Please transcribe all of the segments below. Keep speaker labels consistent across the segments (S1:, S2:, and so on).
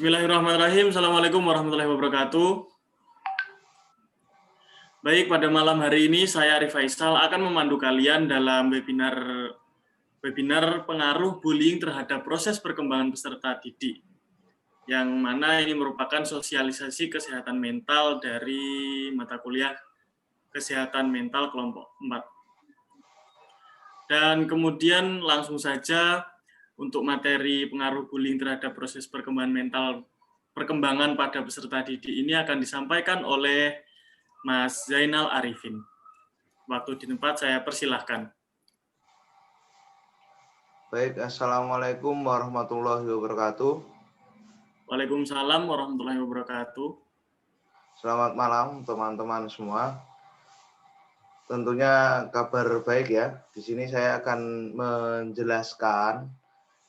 S1: Bismillahirrahmanirrahim. Assalamualaikum warahmatullahi wabarakatuh. Baik, pada malam hari ini saya Arif Faisal akan memandu kalian dalam webinar pengaruh bullying terhadap proses perkembangan peserta didik, yang mana ini merupakan sosialisasi kesehatan mental dari mata kuliah Kesehatan Mental kelompok 4. Dan kemudian langsung saja untuk materi pengaruh bullying terhadap proses perkembangan pada peserta didik ini akan disampaikan oleh Mas Zainal Arifin. Waktu di tempat saya persilahkan.
S2: Baik, Assalamualaikum warahmatullahi wabarakatuh.
S1: Waalaikumsalam warahmatullahi wabarakatuh.
S2: Selamat malam teman-teman semua. Tentunya kabar baik ya. Di sini saya akan menjelaskan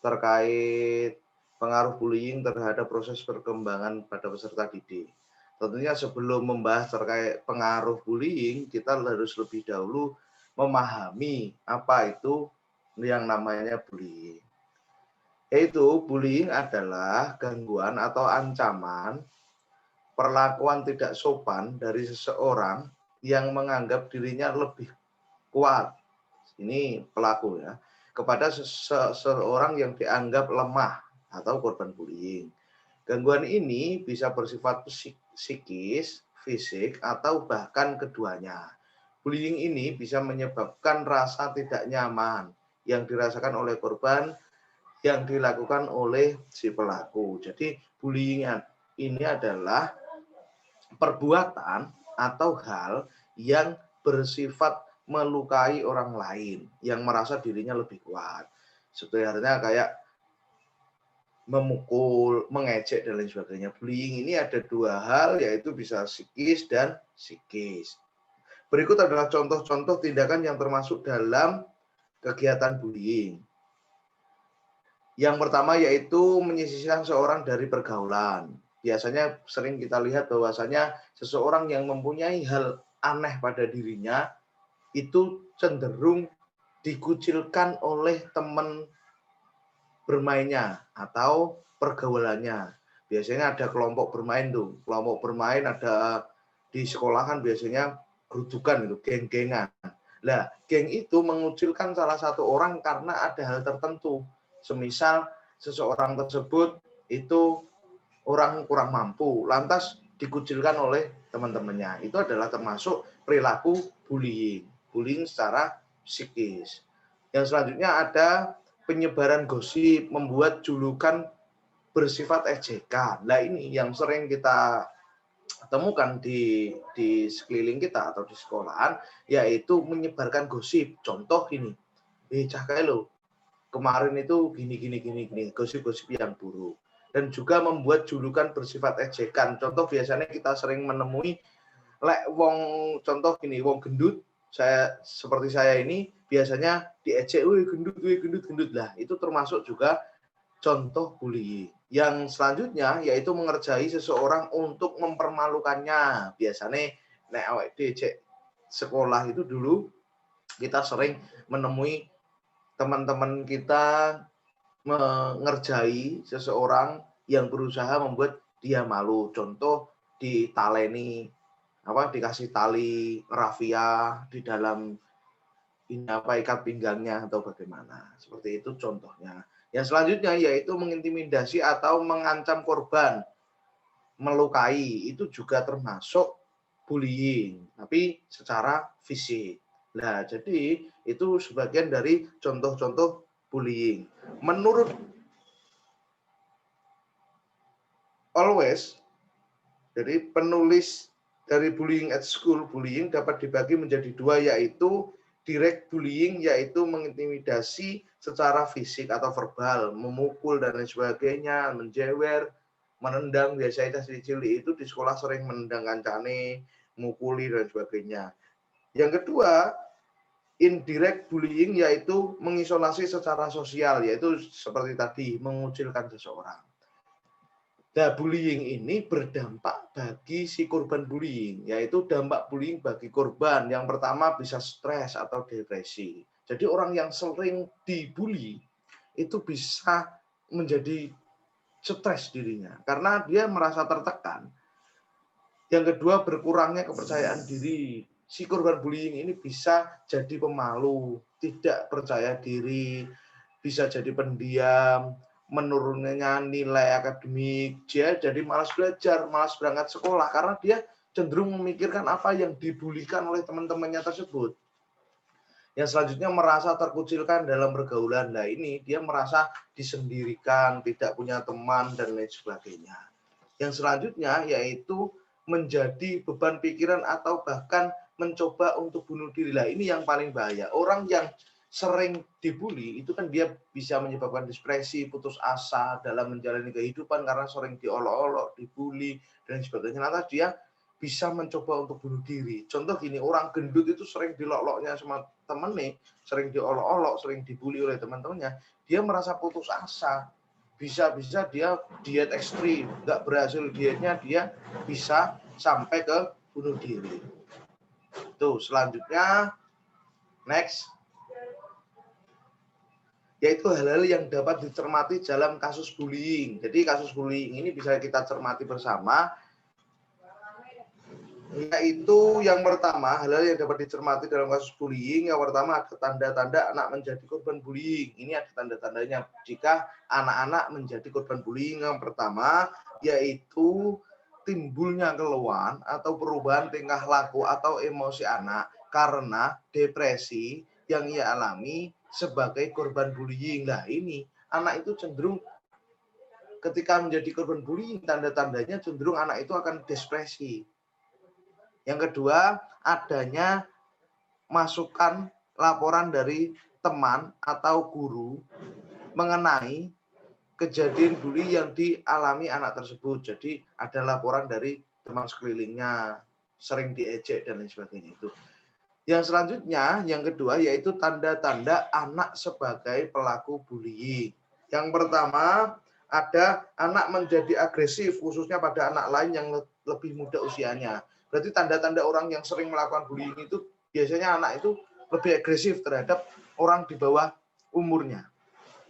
S2: terkait pengaruh bullying terhadap proses perkembangan pada peserta didik. Tentunya sebelum membahas terkait pengaruh bullying, kita harus lebih dahulu memahami apa itu yang namanya bullying. Yaitu bullying adalah gangguan atau ancaman perlakuan tidak sopan dari seseorang yang menganggap dirinya lebih kuat, ini pelaku ya, kepada seseorang yang dianggap lemah atau korban bullying. Gangguan ini bisa bersifat psikis, fisik, atau bahkan keduanya. Bullying ini bisa menyebabkan rasa tidak nyaman yang dirasakan oleh korban yang dilakukan oleh si pelaku. Jadi bullying ini adalah perbuatan atau hal yang bersifat melukai orang lain yang merasa dirinya lebih kuat. Sebenarnya kayak memukul, mengejek dan lain sebagainya. Bullying ini ada dua hal, yaitu bisa psikis dan psikis. Berikut adalah contoh-contoh tindakan yang termasuk dalam kegiatan bullying. Yang pertama yaitu menyisihkan seorang dari pergaulan. Biasanya sering kita lihat bahwasanya seseorang yang mempunyai hal aneh pada dirinya itu cenderung dikucilkan oleh teman bermainnya atau pergaulannya. Biasanya ada kelompok bermain tuh. Kelompok bermain ada di sekolah kan biasanya gerudukan itu, geng-gengan. Nah, geng itu mengucilkan salah satu orang karena ada hal tertentu. Semisal seseorang tersebut itu orang kurang mampu, lantas dikucilkan oleh teman-temannya. Itu adalah termasuk perilaku bullying. Bullying secara psikis. Yang selanjutnya ada penyebaran gosip, membuat julukan bersifat ejekan. Nah ini yang sering kita temukan di sekeliling kita atau di sekolahan, yaitu menyebarkan gosip. Contoh ini, cah kae lo, kemarin itu gini, gosip-gosip yang buruk. Dan juga membuat julukan bersifat ejekan. Contoh biasanya kita sering menemui contoh gini, wong gendut, seperti saya ini biasanya diejek, wih gendut lah. Itu termasuk juga contoh bullying. Yang selanjutnya yaitu mengerjai seseorang untuk mempermalukannya. Biasanya nek awake diejek sekolah itu dulu kita sering menemui teman-teman kita mengerjai seseorang yang berusaha membuat dia malu. Contoh ditaleni, dikasih tali rafia di dalam ikat pinggangnya atau bagaimana. Seperti itu contohnya. Yang selanjutnya yaitu mengintimidasi atau mengancam korban, melukai, itu juga termasuk bullying, tapi secara fisik. Nah, jadi itu sebagian dari contoh-contoh bullying. Menurut Always, jadi penulis dari Bullying at School, bullying dapat dibagi menjadi dua, yaitu direct bullying, yaitu mengintimidasi secara fisik atau verbal, memukul dan lain sebagainya, menjewer, menendang. Biasanya cilik itu di sekolah sering menendang kancane, mukuli dan sebagainya. Yang kedua, indirect bullying, yaitu mengisolasi secara sosial, yaitu seperti tadi mengucilkan seseorang. Nah, bullying ini berdampak bagi si korban bullying, yaitu dampak bullying bagi korban. Yang pertama bisa stres atau depresi. Jadi orang yang sering dibully itu bisa menjadi stres dirinya karena dia merasa tertekan. Yang kedua, berkurangnya kepercayaan diri. Si korban bullying ini bisa jadi pemalu, tidak percaya diri, bisa jadi pendiam, menurunnya nilai akademik, dia jadi malas belajar, malas berangkat sekolah karena dia cenderung memikirkan apa yang dibulikan oleh teman-temannya tersebut. Yang selanjutnya merasa terkucilkan dalam pergaulan. Nah ini dia merasa disendirikan, tidak punya teman dan lain sebagainya. Yang selanjutnya yaitu menjadi beban pikiran atau bahkan mencoba untuk bunuh diri. Lah ini yang paling bahaya. Orang yang sering dibully itu kan dia bisa menyebabkan depresi, putus asa dalam menjalani kehidupan karena sering diolok-olok, dibully dan sebagainya. Lantas dia bisa mencoba untuk bunuh diri. Contoh gini, orang gendut itu sering dilok-loknya sama temennya, sering diolok-olok, sering dibully oleh teman-temannya, dia merasa putus asa. Bisa-bisa dia diet ekstrim, nggak berhasil dietnya, dia bisa sampai ke bunuh diri. Tuh, selanjutnya, next. Yaitu hal-hal yang dapat dicermati dalam kasus bullying. Jadi kasus bullying ini bisa kita cermati bersama, yaitu yang pertama, hal-hal yang dapat dicermati dalam kasus bullying. Yang pertama ada tanda-tanda anak menjadi korban bullying. Ini ada tanda-tandanya jika anak-anak menjadi korban bullying. Yang pertama yaitu timbulnya keluhan atau perubahan tingkah laku atau emosi anak karena depresi yang ia alami sebagai korban bullying. Nah ini anak itu cenderung ketika menjadi korban bullying, tanda-tandanya cenderung anak itu akan depresi. Yang kedua, adanya masukan laporan dari teman atau guru mengenai kejadian bully yang dialami anak tersebut. Jadi ada laporan dari teman sekelilingnya, sering diejek dan lain sebagainya itu. Yang selanjutnya, yang kedua yaitu tanda-tanda anak sebagai pelaku bullying. Yang pertama, ada anak menjadi agresif khususnya pada anak lain yang lebih muda usianya. Berarti tanda-tanda orang yang sering melakukan bullying itu biasanya anak itu lebih agresif terhadap orang di bawah umurnya.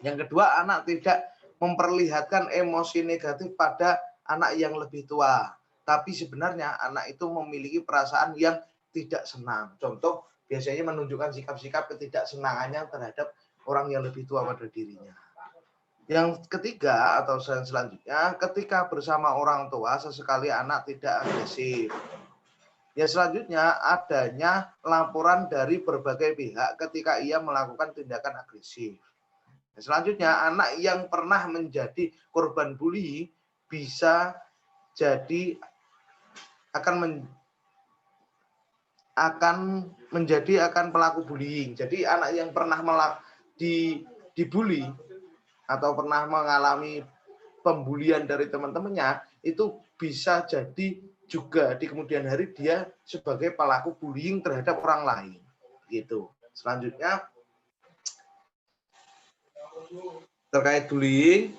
S2: Yang kedua, anak tidak memperlihatkan emosi negatif pada anak yang lebih tua. Tapi sebenarnya anak itu memiliki perasaan yang tidak senang. Contoh, biasanya menunjukkan sikap-sikap ketidaksenangannya terhadap orang yang lebih tua pada dirinya. Yang ketiga atau selanjutnya, ketika bersama orang tua, sesekali anak tidak agresif. Yang selanjutnya, adanya laporan dari berbagai pihak ketika ia melakukan tindakan agresif. Selanjutnya, anak yang pernah menjadi korban bullying bisa jadi akan pelaku bullying. Jadi anak yang pernah dibully atau pernah mengalami pembulian dari teman-temannya itu bisa jadi juga di kemudian hari dia sebagai pelaku bullying terhadap orang lain. Gitu. Selanjutnya terkait bullying,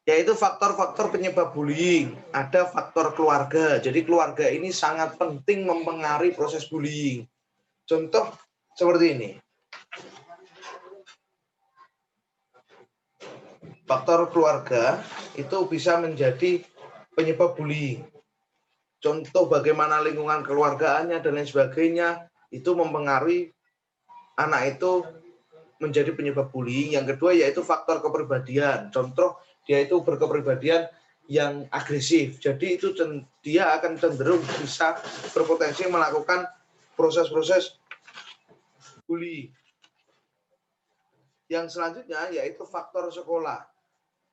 S2: yaitu faktor-faktor penyebab bullying. Ada faktor keluarga. Jadi keluarga ini sangat penting mempengaruhi proses bullying. Contoh seperti ini. Faktor keluarga itu bisa menjadi penyebab bullying. Contoh bagaimana lingkungan keluargaannya dan lain sebagainya itu mempengaruhi anak itu menjadi penyebab bullying. Yang kedua yaitu faktor kepribadian. Contoh dia itu berkepribadian yang agresif. Jadi itu dia akan cenderung bisa berpotensi melakukan proses-proses bullying. Yang selanjutnya yaitu faktor sekolah.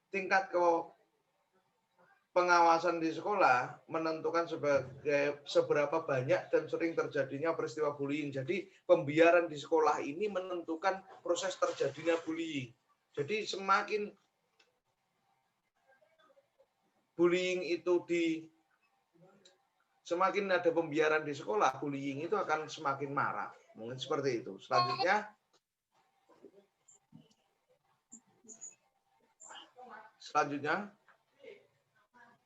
S2: Tingkat pengawasan di sekolah menentukan seberapa banyak dan sering terjadinya peristiwa bullying. Jadi pembiaran di sekolah ini menentukan proses terjadinya bullying. Jadi semakin bullying itu semakin ada pembiaran di sekolah, bullying itu akan semakin marak. Mungkin seperti itu. Selanjutnya,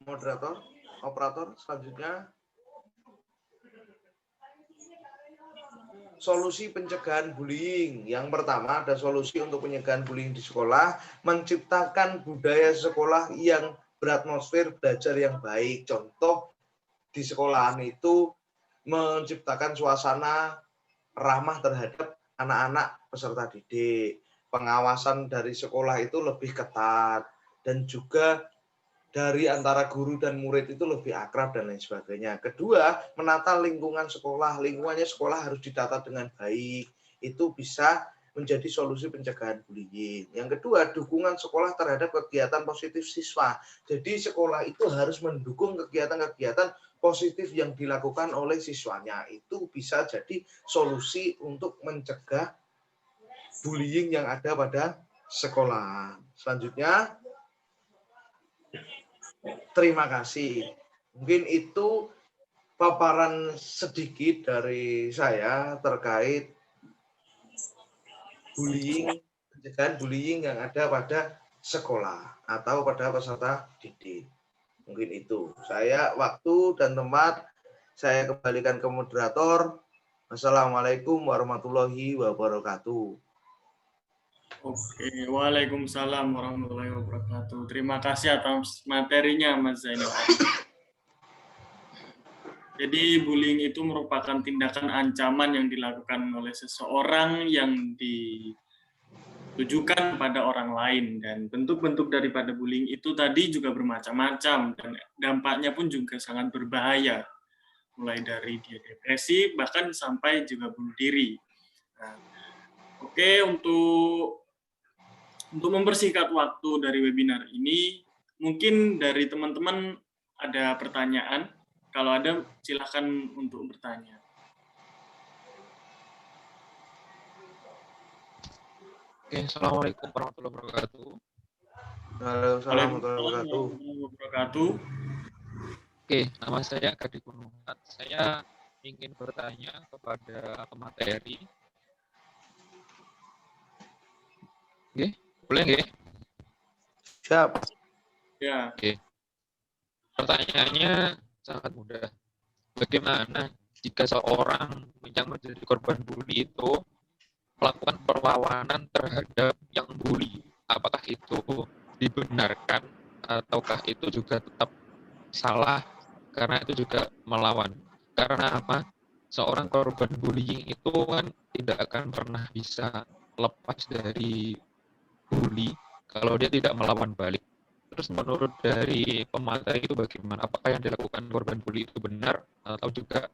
S2: moderator, operator, selanjutnya. solusi pencegahan bullying. Yang pertama ada solusi untuk pencegahan bullying di sekolah, menciptakan budaya sekolah yang beratmosfer belajar yang baik. Contoh di sekolahan itu menciptakan suasana ramah terhadap anak-anak peserta didik. Pengawasan dari sekolah itu lebih ketat dan juga dari antara guru dan murid itu lebih akrab dan lain sebagainya. Kedua, menata lingkungan sekolah. Lingkungannya sekolah harus ditata dengan baik. Itu bisa menjadi solusi pencegahan bullying. Yang kedua, dukungan sekolah terhadap kegiatan positif siswa. Jadi sekolah itu harus mendukung kegiatan-kegiatan positif yang dilakukan oleh siswanya. Itu bisa jadi solusi untuk mencegah bullying yang ada pada sekolah. Selanjutnya, terima kasih. Mungkin itu paparan sedikit dari saya terkait bullying, pencegahan bullying yang ada pada sekolah atau pada peserta didik. Mungkin itu. Saya waktu dan tempat saya kembalikan ke moderator. Wassalamualaikum warahmatullahi wabarakatuh.
S1: Oke, waalaikumsalam warahmatullahi wabarakatuh. Terima kasih atas materinya, Mas Zainal. Jadi bullying itu merupakan tindakan ancaman yang dilakukan oleh seseorang yang ditujukan pada orang lain, dan bentuk-bentuk daripada bullying itu tadi juga bermacam-macam dan dampaknya pun juga sangat berbahaya, mulai dari dia depresi bahkan sampai juga bunuh diri. Nah, oke, untuk mempersingkat waktu dari webinar ini, mungkin dari teman-teman ada pertanyaan. Kalau ada, silakan untuk bertanya.
S3: Oke, Assalamualaikum warahmatullahi wabarakatuh.
S2: Waalaikumsalam warahmatullahi
S1: wabarakatuh.
S3: Oke, nama saya Kadi Kunuhat. Saya ingin bertanya kepada pemateri. Oke, boleh nggak?
S2: Siap.
S1: Ya.
S3: Oke. Pertanyaannya sangat mudah. Bagaimana jika seorang yang menjadi korban bully itu melakukan perlawanan terhadap yang bully? Apakah itu dibenarkan ataukah itu juga tetap salah karena itu juga melawan? Karena apa? Seorang korban bullying itu kan tidak akan pernah bisa lepas dari bully kalau dia tidak melawan balik. Terus menurut dari pemateri itu bagaimana? Apakah yang dilakukan korban bully itu benar atau juga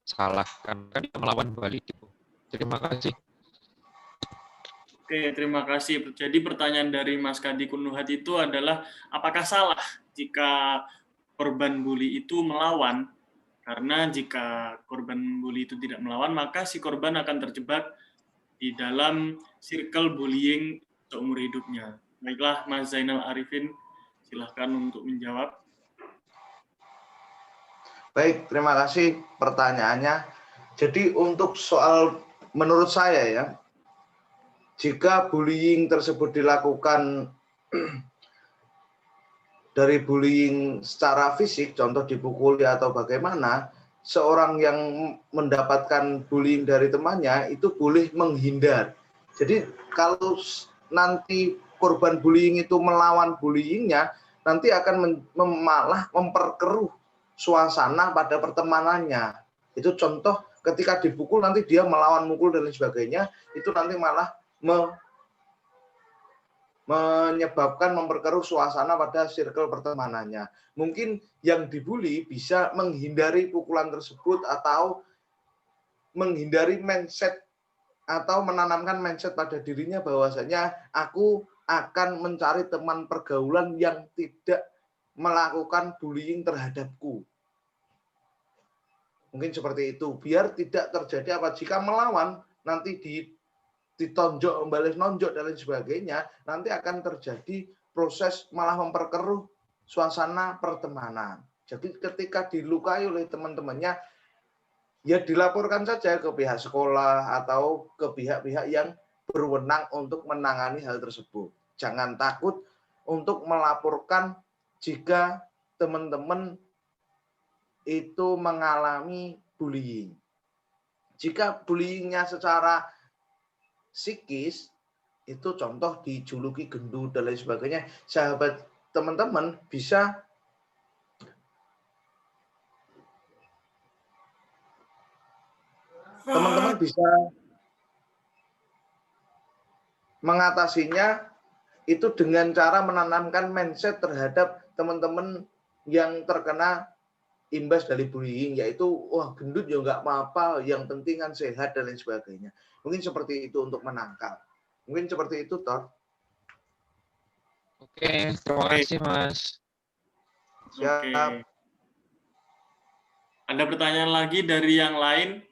S3: salah? Kan dia melawan balik itu. Terima kasih.
S1: Oke, terima kasih. Jadi pertanyaan dari Mas Kadi Kunuhat itu adalah apakah salah jika korban bully itu melawan? Karena jika korban bully itu tidak melawan, maka si korban akan terjebak di dalam circle bullying seumur hidupnya. Baiklah, Mas Zainal Arifin, silahkan untuk menjawab.
S2: Baik, terima kasih pertanyaannya. Jadi untuk soal menurut saya ya, jika bullying tersebut dilakukan dari bullying secara fisik, contoh dipukuli atau bagaimana, seorang yang mendapatkan bullying dari temannya itu boleh menghindar. Jadi kalau nanti korban bullying itu melawan bullyingnya, nanti akan malah memperkeruh suasana pada pertemanannya. Itu contoh ketika dipukul nanti dia melawan mukul dan lain sebagainya, itu nanti malah menyebabkan memperkeruh suasana pada circle pertemanannya. Mungkin yang dibully bisa menghindari pukulan tersebut atau menghindari mindset atau menanamkan mindset pada dirinya bahwasanya aku akan mencari teman pergaulan yang tidak melakukan bullying terhadapku. Mungkin seperti itu, biar tidak terjadi apa jika melawan nanti ditonjok, membalas nonjok dan lain sebagainya, nanti akan terjadi proses malah memperkeruh suasana pertemanan. Jadi ketika dilukai oleh teman-temannya, ya dilaporkan saja ke pihak sekolah atau ke pihak-pihak yang berwenang untuk menangani hal tersebut. Jangan takut untuk melaporkan jika teman-teman itu mengalami bullying. Jika bullyingnya secara psikis, itu contoh dijuluki gendut dan lain sebagainya, sahabat teman-teman bisa mengatasinya itu dengan cara menanamkan mindset terhadap teman-teman yang terkena imbas dari bullying, yaitu wah gendut ya nggak apa-apa, yang penting kan sehat dan lain sebagainya. Mungkin seperti itu untuk menangkal. Mungkin seperti itu, Tor.
S3: Oke, terima kasih Mas.
S2: Siap.
S1: Oke. Ada pertanyaan lagi dari yang lain?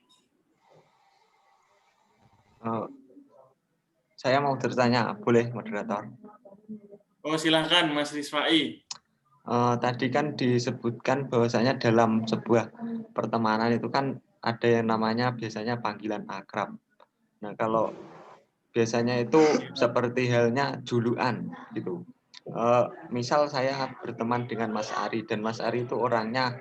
S4: Saya mau bertanya, boleh moderator?
S1: Oh, silahkan Mas Rizwai.
S4: Tadi kan disebutkan bahwasanya dalam sebuah pertemanan itu kan ada yang namanya biasanya panggilan akrab. Nah, kalau biasanya itu seperti halnya julukan gitu. Misal saya berteman dengan Mas Ari dan Mas Ari itu orangnya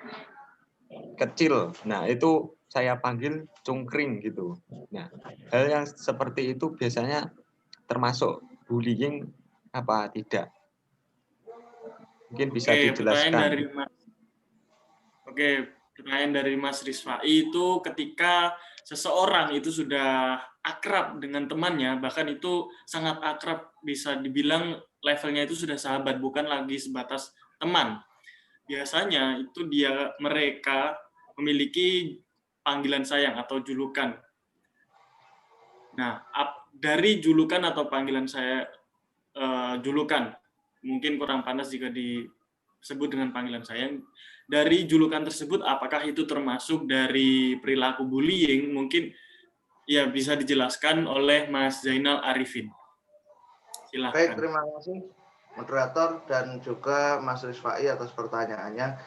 S4: kecil. Nah, itu saya panggil cungkring gitu. Nah, hal yang seperti itu biasanya termasuk bullying apa tidak? Mungkin bisa dijelaskan.
S1: Pertanyaan dari Mas Rizwai itu ketika seseorang itu sudah akrab dengan temannya, bahkan itu sangat akrab, bisa dibilang levelnya itu sudah sahabat, bukan lagi sebatas teman. Biasanya itu mereka memiliki panggilan sayang atau julukan. Nah, dari julukan atau panggilan julukan, mungkin kurang panas jika disebut dengan panggilan sayang. Dari julukan tersebut, apakah itu termasuk dari perilaku bullying? Mungkin ya bisa dijelaskan oleh Mas Zainal Arifin. Silahkan.
S2: Baik, terima kasih moderator dan juga Mas Rizwai atas pertanyaannya.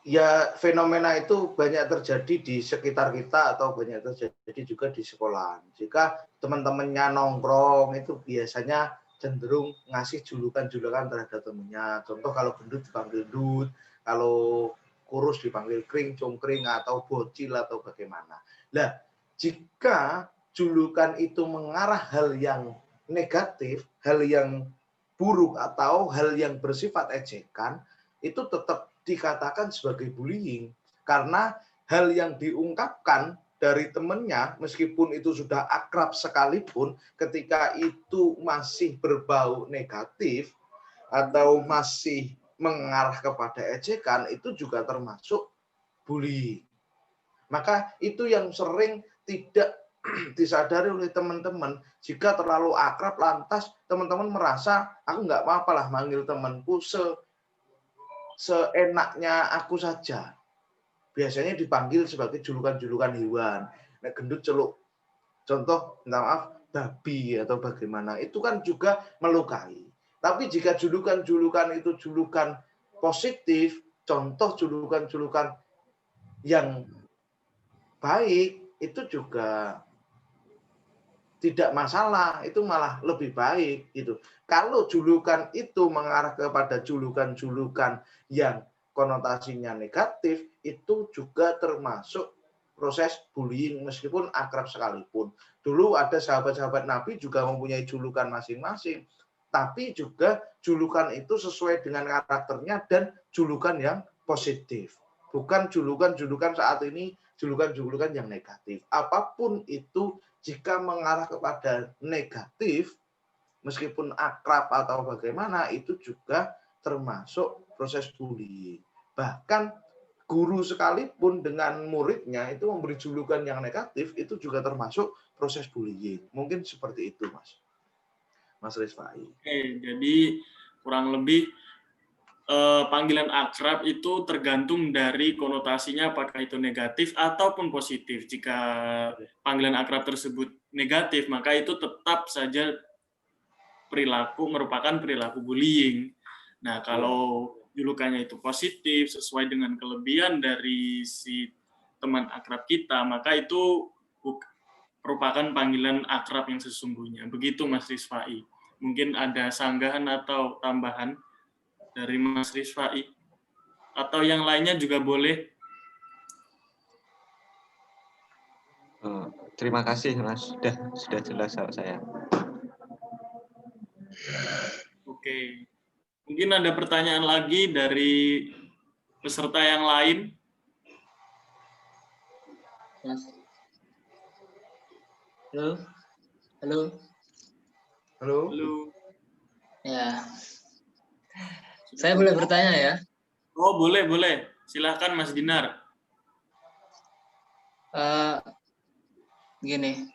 S2: Ya, fenomena itu banyak terjadi di sekitar kita atau banyak terjadi juga di sekolah. Jika teman-temannya nongkrong itu biasanya cenderung ngasih julukan-julukan terhadap temannya. Contoh kalau gendut dipanggil dut, kalau kurus dipanggil kring, cungkring, atau bocil atau bagaimana. Nah, jika julukan itu mengarah hal yang negatif, hal yang buruk atau hal yang bersifat ejekan, itu tetap dikatakan sebagai bullying karena hal yang diungkapkan dari temannya meskipun itu sudah akrab sekalipun ketika itu masih berbau negatif atau masih mengarah kepada ejekan itu juga termasuk bullying. Maka itu yang sering tidak disadari oleh teman-teman. Jika terlalu akrab lantas teman-teman merasa aku nggak apa-apa lah manggil temanku seenaknya aku saja. Biasanya dipanggil sebagai julukan-julukan hewan. Nah, gendut celuk. Contoh, minta maaf, babi atau bagaimana. Itu kan juga melukai. Tapi jika julukan-julukan itu julukan positif, contoh julukan-julukan yang baik, itu juga tidak masalah, itu malah lebih baik gitu. Kalau julukan itu mengarah kepada julukan-julukan yang konotasinya negatif, itu juga termasuk proses bullying meskipun akrab sekalipun. Dulu ada sahabat-sahabat Nabi juga mempunyai julukan masing-masing, tapi juga julukan itu sesuai dengan karakternya dan julukan yang positif. Bukan julukan-julukan saat ini, julukan-julukan yang negatif. Apapun itu jika mengarah kepada negatif, meskipun akrab atau bagaimana, itu juga termasuk proses bullying. Bahkan guru sekalipun dengan muridnya itu memberi julukan yang negatif, itu juga termasuk proses bullying. Mungkin seperti itu, Mas Rizwai.
S1: Oke, jadi kurang lebih panggilan akrab itu tergantung dari konotasinya apakah itu negatif ataupun positif. Jika panggilan akrab tersebut negatif, maka itu tetap saja merupakan perilaku bullying. Nah, kalau julukannya itu positif, sesuai dengan kelebihan dari si teman akrab kita, maka itu merupakan panggilan akrab yang sesungguhnya. Begitu Mas Rizwai. Mungkin ada sanggahan atau tambahan dari Mas Rizwai? Atau yang lainnya juga boleh.
S4: Terima kasih Mas, sudah jelas kalau saya.
S1: Oke. Mungkin ada pertanyaan lagi dari peserta yang lain.
S5: Mas. Halo. Halo.
S2: Halo.
S1: Halo.
S5: Ya. Saya boleh bertanya ya?
S1: Oh, boleh, boleh. Silahkan Mas Dinar.
S5: Gini,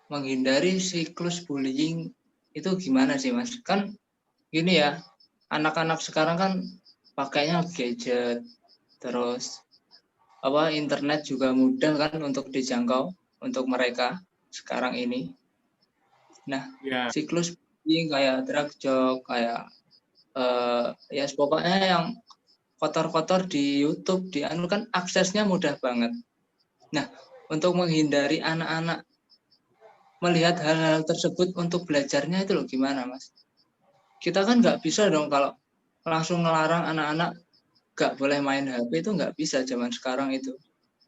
S5: menghindari siklus bullying itu gimana sih Mas? Kan gini ya, anak-anak sekarang kan pakainya gadget, terus internet juga mudah kan untuk dijangkau untuk mereka sekarang ini. Nah,
S1: Ya.
S5: siklus bullying kayak drag joke, kayak ya pokoknya yang kotor-kotor di YouTube, kan aksesnya mudah banget. Nah, untuk menghindari anak-anak melihat hal-hal tersebut untuk belajarnya itu loh gimana Mas? Kita kan nggak bisa dong kalau langsung ngelarang anak-anak nggak boleh main HP, itu nggak bisa zaman sekarang itu.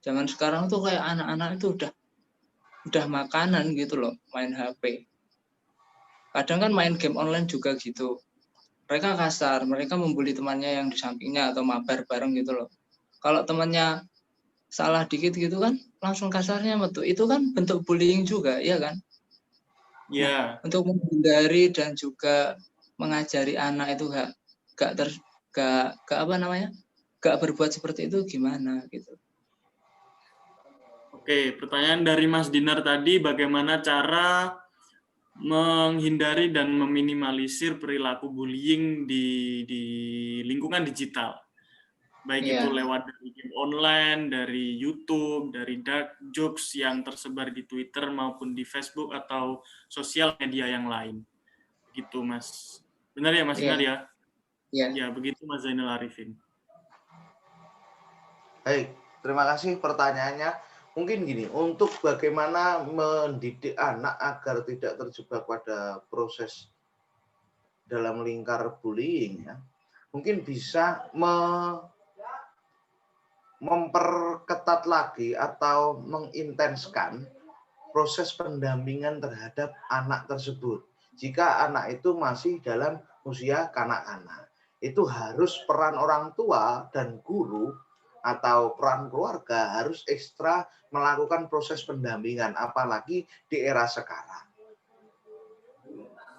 S5: Zaman sekarang tuh kayak anak-anak itu udah makanan gitu loh main HP. Kadang kan main game online juga gitu. Mereka kasar, mereka membuli temannya yang di sampingnya atau mabar bareng gitu loh. Kalau temannya salah dikit gitu kan langsung kasarnya metu. Itu kan bentuk bullying juga, iya kan?
S1: Ya.
S5: Nah, untuk menghindari dan juga mengajari anak itu gak berbuat seperti itu gimana gitu.
S1: Oke, pertanyaan dari Mas Dinar tadi, bagaimana cara menghindari dan meminimalisir perilaku bullying di lingkungan digital? Baik itu lewat dari game online, dari YouTube, dari dark jokes yang tersebar di Twitter maupun di Facebook atau sosial media yang lain. Gitu, Mas. Benar ya, Mas Dinar ya?
S5: Iya.
S1: Ya, begitu Mas Zainal Arifin.
S2: Baik, terima kasih pertanyaannya. Mungkin gini, untuk bagaimana mendidik anak agar tidak terjebak pada proses dalam lingkar bullying, ya, mungkin bisa memperketat lagi atau mengintenskan proses pendampingan terhadap anak tersebut. Jika anak itu masih dalam usia kanak-kanak, itu harus peran orang tua dan guru atau peran keluarga harus ekstra melakukan proses pendampingan, apalagi di era sekarang.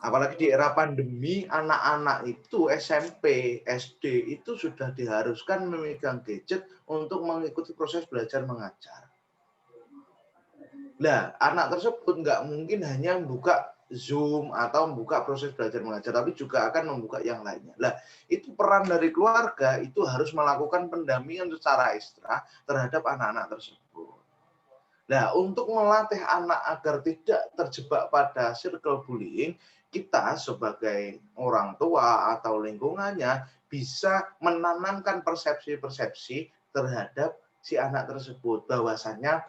S2: Apalagi di era pandemi, anak-anak itu SMP, SD itu sudah diharuskan memegang gadget untuk mengikuti proses belajar mengajar. Nah, anak tersebut nggak mungkin hanya membuka Zoom atau membuka proses belajar mengajar, tapi juga akan membuka yang lainnya. Nah, itu peran dari keluarga itu harus melakukan pendampingan secara ekstra terhadap anak-anak tersebut. Nah, untuk melatih anak agar tidak terjebak pada circle bullying, kita sebagai orang tua atau lingkungannya bisa menanamkan persepsi-persepsi terhadap si anak tersebut, bahwasannya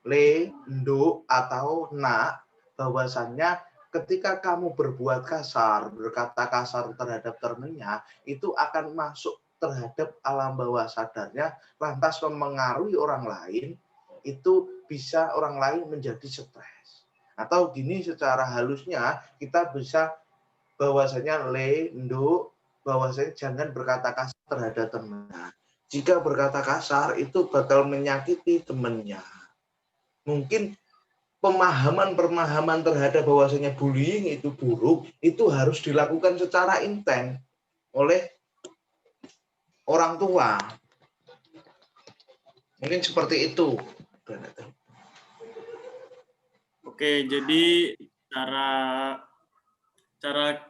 S2: le, nduk, atau nak, bahwasannya ketika kamu berbuat kasar, berkata kasar terhadap temannya, itu akan masuk terhadap alam bawah sadarnya, lantas mempengaruhi orang lain, itu bisa orang lain menjadi stres. Atau gini secara halusnya, kita bisa bahwasanya le, nduk, bahwasanya jangan berkata kasar terhadap temannya. Jika berkata kasar, itu bakal menyakiti temannya. Mungkin pemahaman terhadap bahwasanya bullying itu buruk, itu harus dilakukan secara intens oleh orang tua. Mungkin seperti itu.
S1: Oke, jadi cara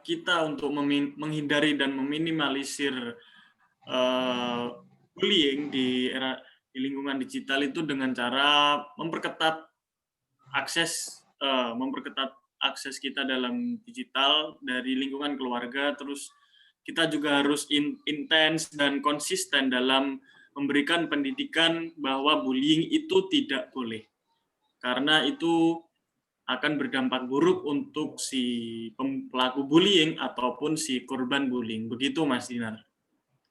S1: kita untuk menghindari dan meminimalisir bullying di lingkungan digital itu dengan cara memperketat akses kita dalam digital dari lingkungan keluarga. Terus kita juga harus intens dan konsisten dalam memberikan pendidikan bahwa bullying itu tidak boleh, karena itu akan berdampak buruk untuk si pelaku bullying ataupun si korban bullying. Begitu Mas Dinar.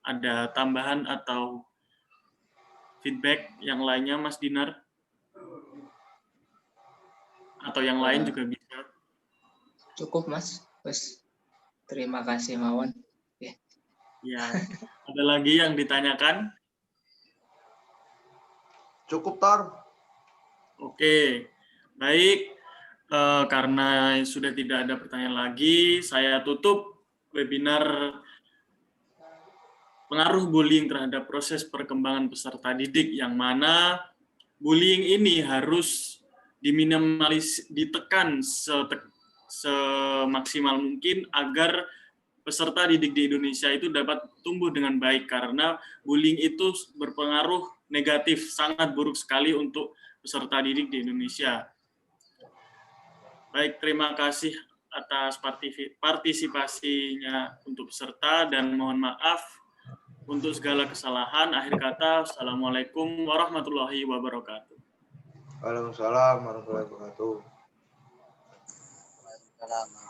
S1: Ada tambahan atau feedback yang lainnya Mas Dinar? atau yang lain juga bisa.
S5: Cukup Mas. Wes. Terima kasih Mawon.
S1: Ya, ada lagi yang ditanyakan?
S2: Cukup, Tor.
S1: Oke, baik. Karena sudah tidak ada pertanyaan lagi, saya tutup webinar pengaruh bullying terhadap proses perkembangan peserta didik, yang mana bullying ini harus ditekan semaksimal mungkin agar peserta didik di Indonesia itu dapat tumbuh dengan baik, karena bullying itu berpengaruh negatif, sangat buruk sekali untuk peserta didik di Indonesia. Baik, terima kasih atas partisipasinya untuk peserta dan mohon maaf untuk segala kesalahan. Akhir kata, Assalamualaikum warahmatullahi wabarakatuh.
S2: Waalaikumsalam warahmatullahi wabarakatuh.
S5: Waalaikumsalam.